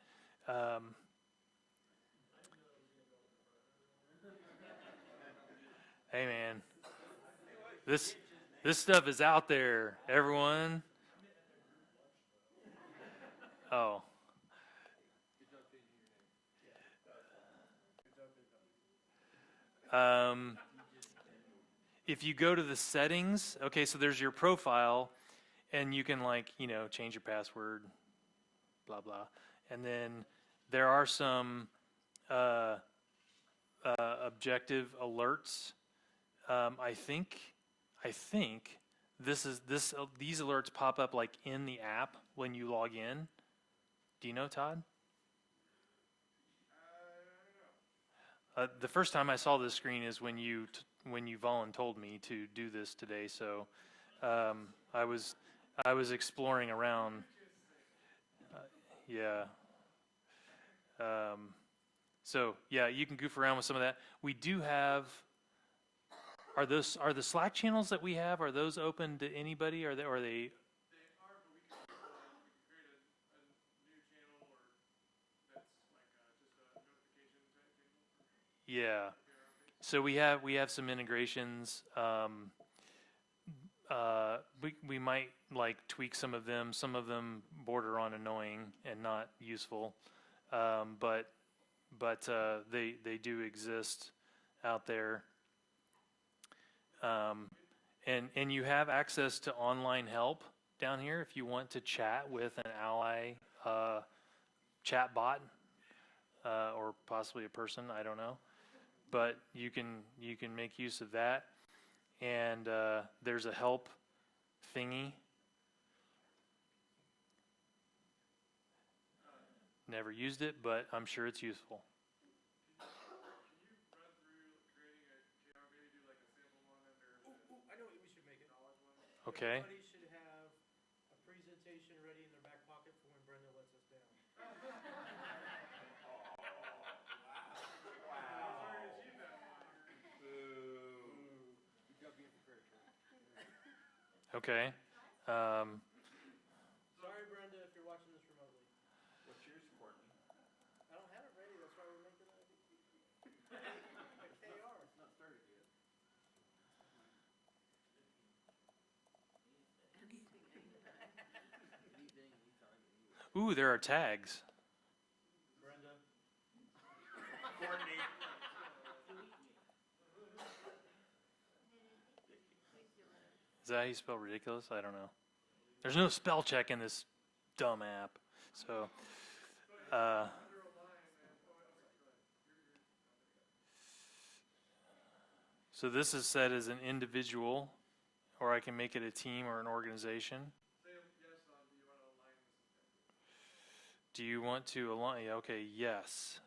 Hey man, this stuff is out there, everyone. Oh. If you go to the settings, okay, so there's your profile, and you can change your password, blah blah, and then there are some objective alerts. I think these alerts pop up like in the app when you log in. Do you know, Todd? The first time I saw this screen is when you voluntold me to do this today. So I was exploring around. Yeah. So yeah, you can goof around with some of that. We do have. Are the Slack channels that we have? Are those open to anybody? Are they? They are, but we can create a new channel, or that's like just a notification type channel. Yeah. So we have some integrations. We might tweak some of them. Some of them border on annoying and not useful, but they do exist out there. And you have access to online help down here if you want to chat with an ally chat bot or possibly a person. I don't know, but you can make use of that. And there's a help thingy. Never used it, but I'm sure it's useful. Can you run through creating a KR video, do like a sample one under I know what we should make it. knowledge one? Okay. Everybody should have a presentation ready in their back pocket for when Brenda lets us down. Good job being prepared, Trey. Okay. Sorry, Brenda, if you're watching this remotely. What's yours, Courtney? I don't have it ready. That's why we're making a KR. It's not started yet. Ooh, there are tags. Brenda. Courtney. Is that how you spell ridiculous? I don't know. There's no spell check in this dumb app. So this is set as an individual, or I can make it a team or an organization. Say yes on, do you want to align this? Do you want to align? Okay, yes.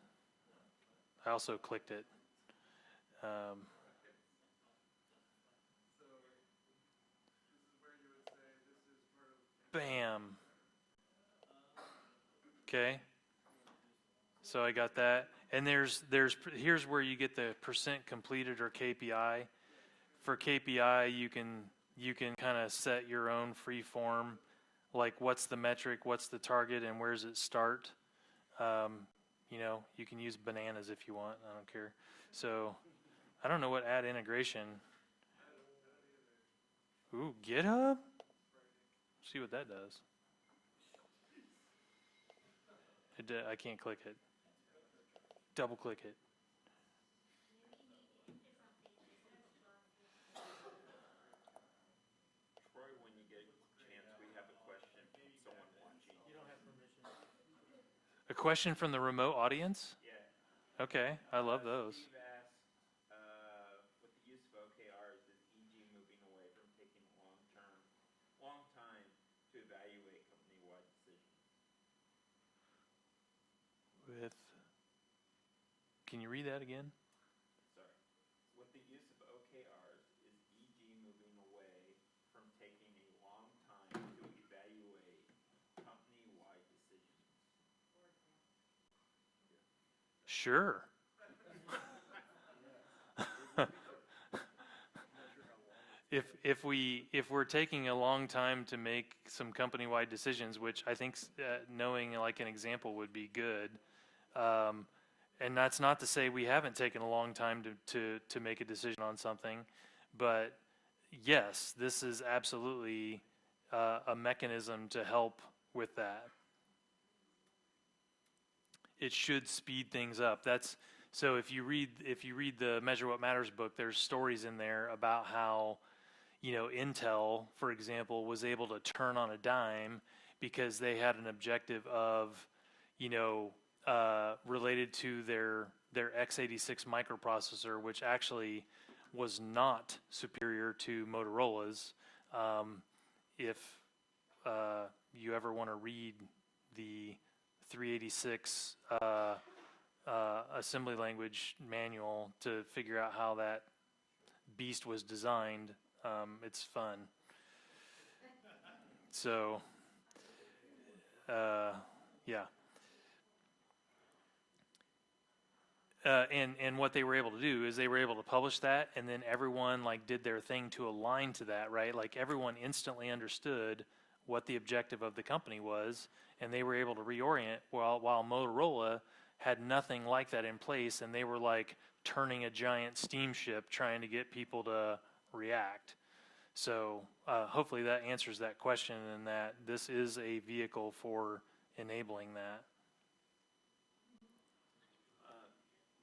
I also clicked it. So this is where you would say this is part of. Bam. Okay. So I got that. And here's where you get the % completed or KPI. For KPI, you can kind of set your own free form, like what's the metric, what's the target, and where's it start. You can use bananas if you want. I don't care. So I don't know what add integration. Ooh, GitHub? See what that does. I can't click it. double click it. Troy, when you get a chance, we have a question from someone watching. You don't have permission. A question from the remote audience? Yeah. Okay, I love those. Steve asks, with the use of OKRs, is EG moving away from taking a long time to evaluate company-wide decisions? Can you read that again? Sorry. With the use of OKRs, is EG moving away from taking a long time to evaluate company-wide decisions? Sure. If we're taking a long time to make some company-wide decisions, which I think knowing like an example would be good, and that's not to say we haven't taken a long time to make a decision on something, but yes, this is absolutely a mechanism to help with that. It should speed things up. That's so if you read the Measure What Matters book, there's stories in there about how, you know, Intel, for example, was able to turn on a dime because they had an objective of, you know, related to their x86 microprocessor, which actually was not superior to Motorola's. If you ever want to read the 386 assembly language manual to figure out how that beast was designed, it's fun. So, yeah. And what they were able to do is they were able to publish that, and then everyone like did their thing to align to that, right? Like everyone instantly understood what the objective of the company was, and they were able to reorient while Motorola had nothing like that in place, and they were like turning a giant steamship trying to get people to react. So hopefully that answers that question, and that this is a vehicle for enabling that.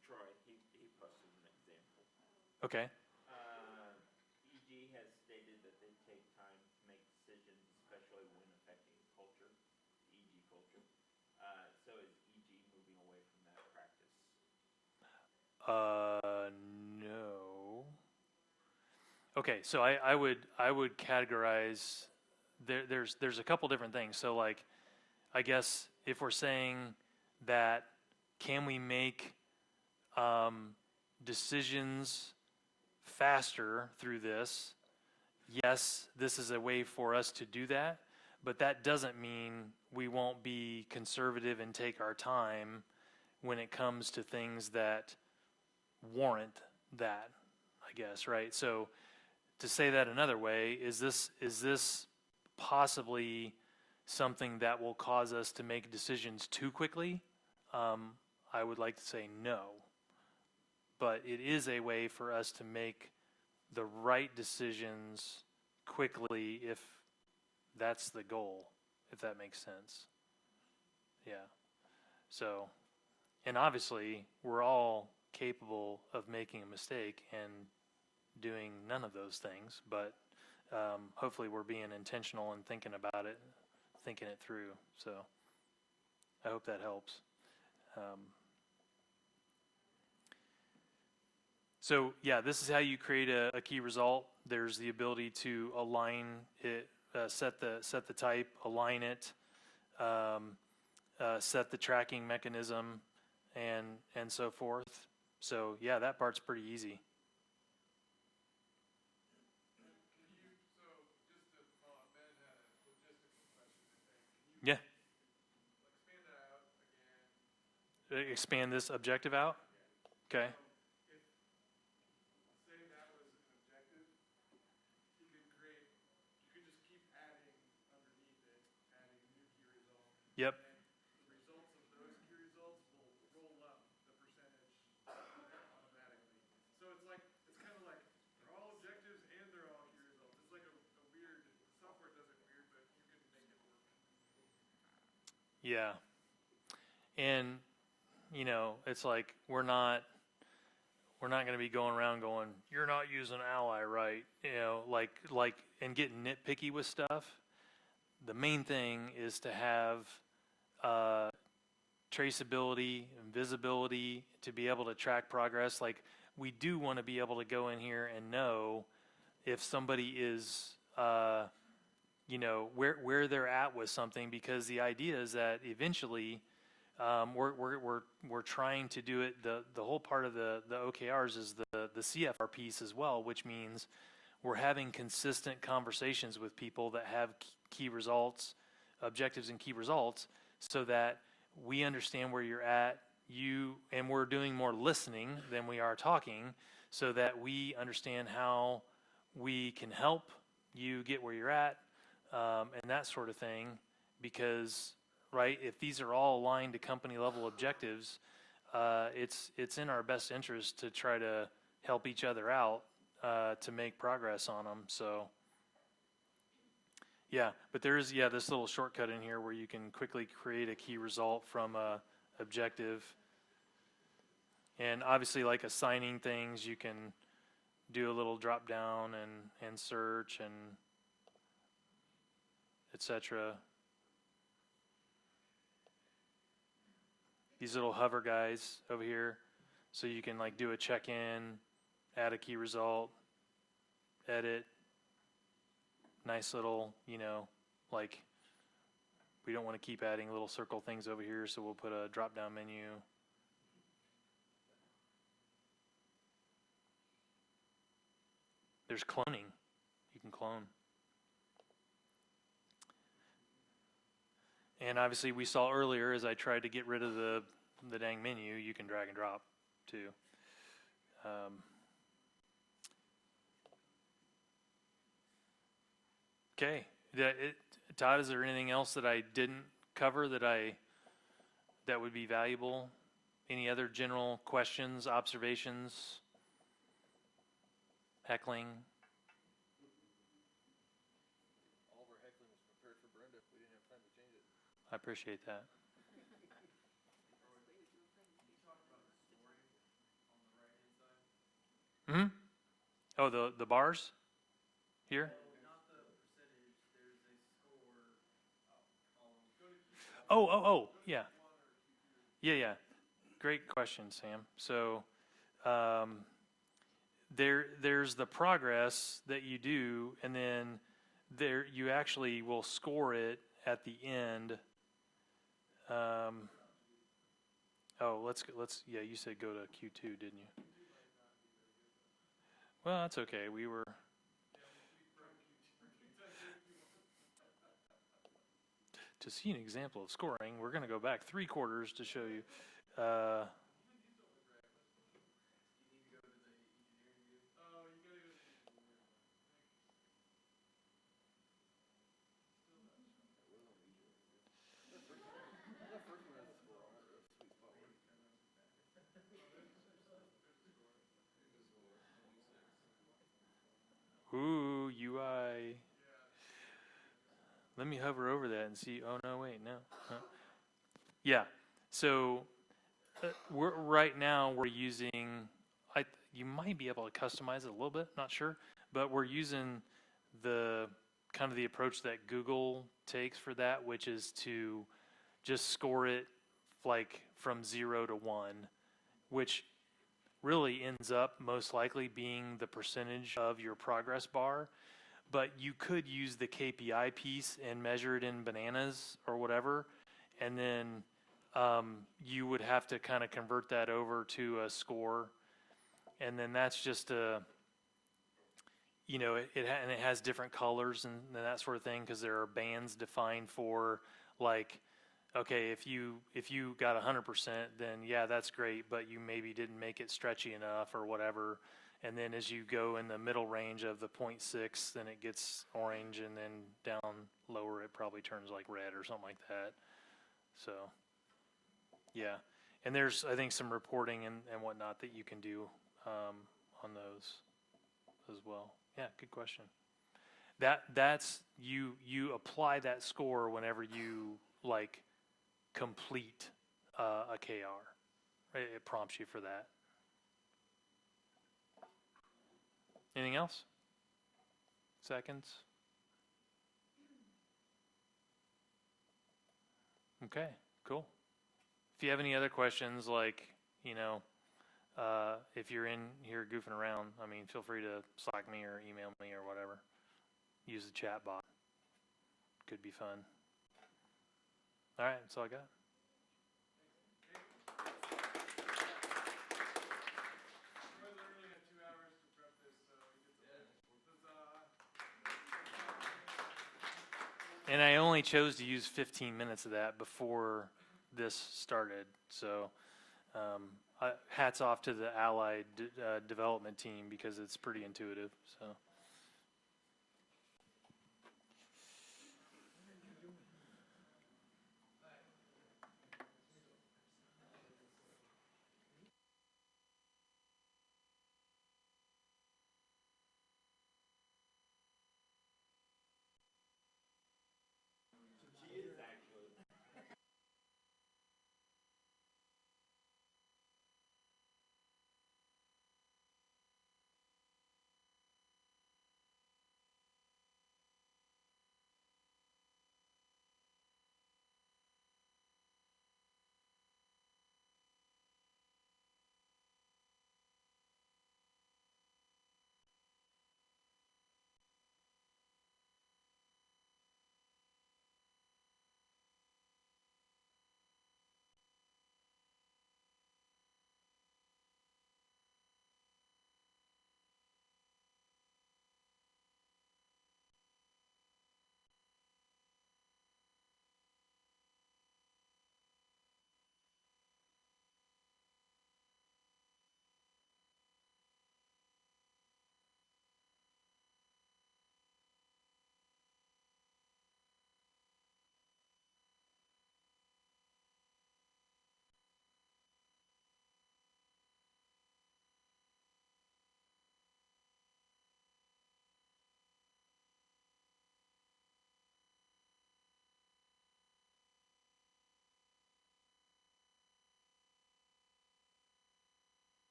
Troy, he posted an example. Okay. EG has stated that they take time to make decisions, especially when affecting culture, EG culture. So is EG moving away from that practice? No. Okay, so I would categorize there's a couple different things. So like, I guess if we're saying that, can we make decisions faster through this? Yes, this is a way for us to do that, but that doesn't mean we won't be conservative and take our time when it comes to things that warrant that, I guess, right? So to say that another way, is this possibly something that will cause us to make decisions too quickly? I would like to say no. But it is a way for us to make the right decisions quickly if that's the goal, if that makes sense. Yeah. So, and obviously, we're all capable of making a mistake and doing none of those things, but hopefully we're being intentional and thinking about it, thinking it through. So I hope that helps. So yeah, this is how you create a key result. There's the ability to align it, set the type, align it, set the tracking mechanism, and so forth. So yeah, that part's pretty easy. So just to follow up, Ben had a logistical question, I think. Can you Yeah. expand that out again? Expand this objective out. Okay. So if, say that was an objective, you could just keep adding underneath it, adding a new key result. Yep. And the results of those key results will roll up the percentage automatically. So it's kind of like they're all objectives and they're all key results. It's like a weird, the software does it weird, but you can make it work. Yeah. And you know, it's like we're not going to be going around going, you're not using ally right, you know, like and getting nitpicky with stuff. The main thing is to have traceability and visibility to be able to track progress. Like we do want to be able to go in here and know if somebody is you know, where they're at with something, because the idea is that eventually we're trying to do it. The whole part of the OKRs is the CFR piece as well, which means we're having consistent conversations with people that have key results, objectives and key results, so that we understand where you're at, and we're doing more listening than we are talking, so that we understand how we can help you get where you're at, and that sort of thing. Because, right, if these are all aligned to company level objectives, it's in our best interest to try to help each other out to make progress on them. So yeah, but there's this little shortcut in here where you can quickly create a key result from a objective. And obviously, like assigning things, you can do a little drop down and search and etc. These little hover guys over here, so you can like do a check-in, add a key result, edit. Nice little, you know, like we don't want to keep adding little circle things over here, so we'll put a drop-down menu. There's cloning. You can clone. And obviously we saw earlier, as I tried to get rid of the dang menu, you can drag and drop too. Okay. Todd, is there anything else that I didn't cover that would be valuable? Any other general questions, observations, heckling? All of our heckling was prepared for Brenda. We didn't have time to change it. I appreciate that. Hmm? Oh, the bars here? Oh, yeah. Yeah. Great question, Sam. So there's the progress that you do, and then you actually will score it at the end. Yeah, you said go to Q2, didn't you? Well, that's okay. We were. To see an example of scoring, we're going to go back 3 quarters to show you. Ooh, UI. Let me hover over that and see. Oh, no, wait, no. Yeah, so right now we're using, you might be able to customize it a little bit, not sure, but we're using the kind of the approach that Google takes for that, which is to just score it like from 0 to 1, which really ends up most likely being the percentage of your progress bar. But you could use the KPI piece and measure it in bananas or whatever, and then you would have to kind of convert that over to a score, and then that's just a, you know, and it has different colors and that sort of thing, because there are bands defined for, like, okay, if you got 100%, then yeah, that's great, but you maybe didn't make it stretchy enough or whatever. And then as you go in the middle range of the 0.6, then it gets orange, and then down lower it probably turns like red or something like that. So yeah, and there's, I think, some reporting and whatnot that you can do on those as well. Yeah, good question. That's you apply that score whenever you like complete a KR. it prompts you for that. Anything else? Seconds? Okay, cool. If you have any other questions, like, if you're in here goofing around, I mean, feel free to Slack me or email me or whatever. Use the chat bot. Could be fun. All right, that's all I got. Troy literally had 2 hours to prep this, so he gets a huzzah. And I only chose to use 15 minutes of that before this started. So hats off to the Allied development team because it's pretty intuitive. So.